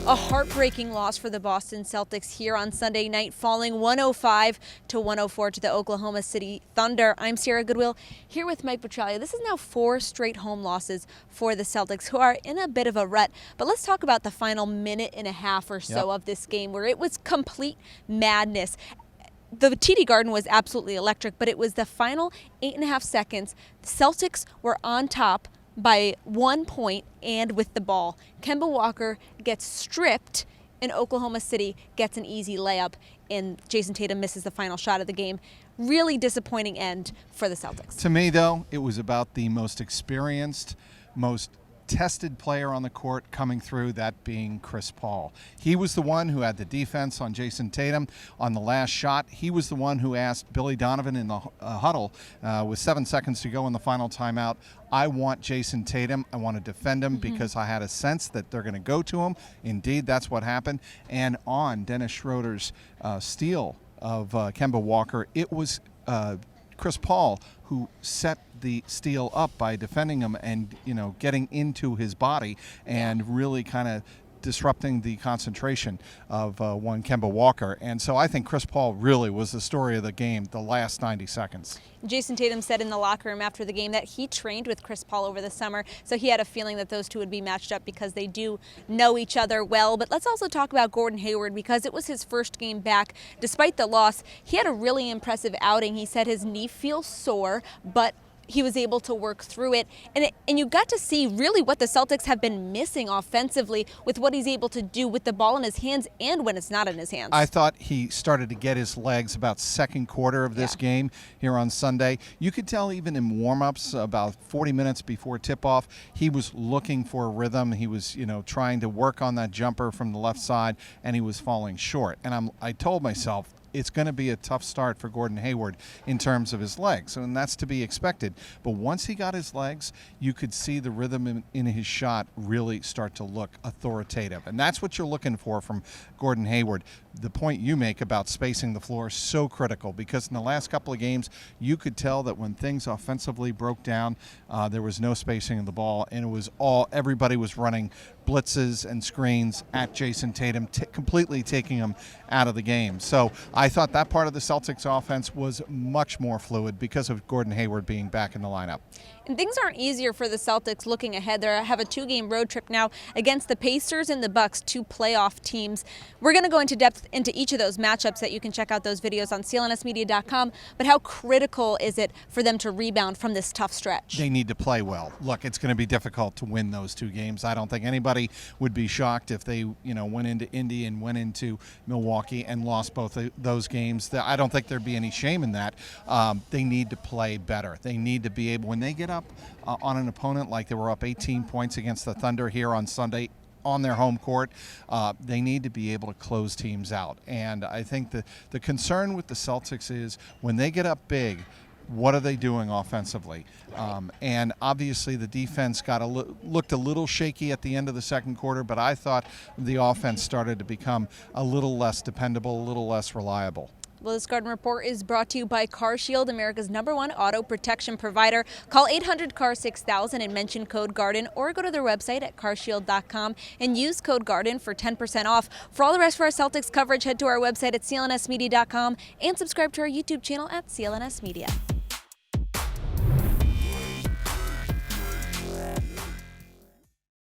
A heartbreaking loss for the Boston Celtics here on Sunday night, falling 105-104 to the Oklahoma City Thunder. I'm Sarah Goodwill here with Mike Petralia. This is now 4 straight home losses for the Celtics, who are in a bit of a rut. But let's talk about the final minute and a half or so of this game, where it was complete madness. The TD Garden was absolutely electric, but it was the final 8.5 seconds. The Celtics were on top by 1 point and with the ball. Kemba Walker gets stripped and Oklahoma City gets an easy layup, and Jason Tatum misses the final shot of the game. Really disappointing end for the Celtics. To me, though, it was about the most experienced, most tested player on the court coming through, that being Chris Paul. He was the one who had the defense on Jason Tatum on the last shot. He was the one who asked Billy Donovan in the huddle with 7 seconds to go in the final timeout, I want Jason Tatum. I want to defend him because I had a sense that they're going to go to him. Indeed, that's what happened. And on Dennis Schroeder's steal of Kemba Walker, it was Chris Paul who set the steal up by defending him and, getting into his body and really kind of disrupting the concentration of one Kemba Walker. And so I think Chris Paul really was the story of the game the last 90 seconds. Jason Tatum said in the locker room after the game that he trained with Chris Paul over the summer, so he had a feeling that those two would be matched up because they do know each other well. But let's also talk about Gordon Hayward, because it was his first game back. Despite the loss, he had a really impressive outing. He said his knee feels sore, but he was able to work through it. And you got to see really what the Celtics have been missing offensively with what he's able to do with the ball in his hands and when it's not in his hands. I thought he started to get his legs about second quarter of this game here on Sunday. You could tell even in warm-ups about 40 minutes before tip-off, he was looking for a rhythm. He was, trying to work on that jumper from the left side, and he was falling short. And I told myself, it's going to be a tough start for Gordon Hayward in terms of his legs, and that's to be expected. But once he got his legs, you could see the rhythm in his shot really start to look authoritative. And that's what you're looking for from Gordon Hayward. The point you make about spacing the floor is so critical, because in the last couple of games, you could tell that when things offensively broke down, there was no spacing of the ball, and it was everybody was running blitzes and screens at Jason Tatum, completely taking him out of the game. So I thought that part of the Celtics offense was much more fluid because of Gordon Hayward being back in the lineup. And things aren't easier for the Celtics looking ahead. They have a 2-game road trip now against the Pacers and the Bucks, 2 playoff teams. We're going to go into depth into each of those matchups that you can check out those videos on CLNSmedia.com. But how critical is it for them to rebound from this tough stretch? They need to play well. Look, it's going to be difficult to win those 2 games. I don't think anybody would be shocked if they, went into Indy and went into Milwaukee and lost both of those games. I don't think there'd be any shame in that. They need to play better. They need to be able, when they get up on an opponent like they were up 18 points against the Thunder here on Sunday on their home court, they need to be able to close teams out. And I think the concern with the Celtics is when they get up big, what are they doing offensively? And obviously the defense looked a little shaky at the end of the second quarter, but I thought the offense started to become a little less dependable, a little less reliable. Well, this Garden Report is brought to you by CarShield, America's #1 auto protection provider. Call 800-CAR-6000 and mention code GARDEN, or go to their website at carshield.com and use code GARDEN for 10% off. For all the rest of our Celtics coverage, head to our website at clnsmedia.com and subscribe to our YouTube channel at CLNS Media.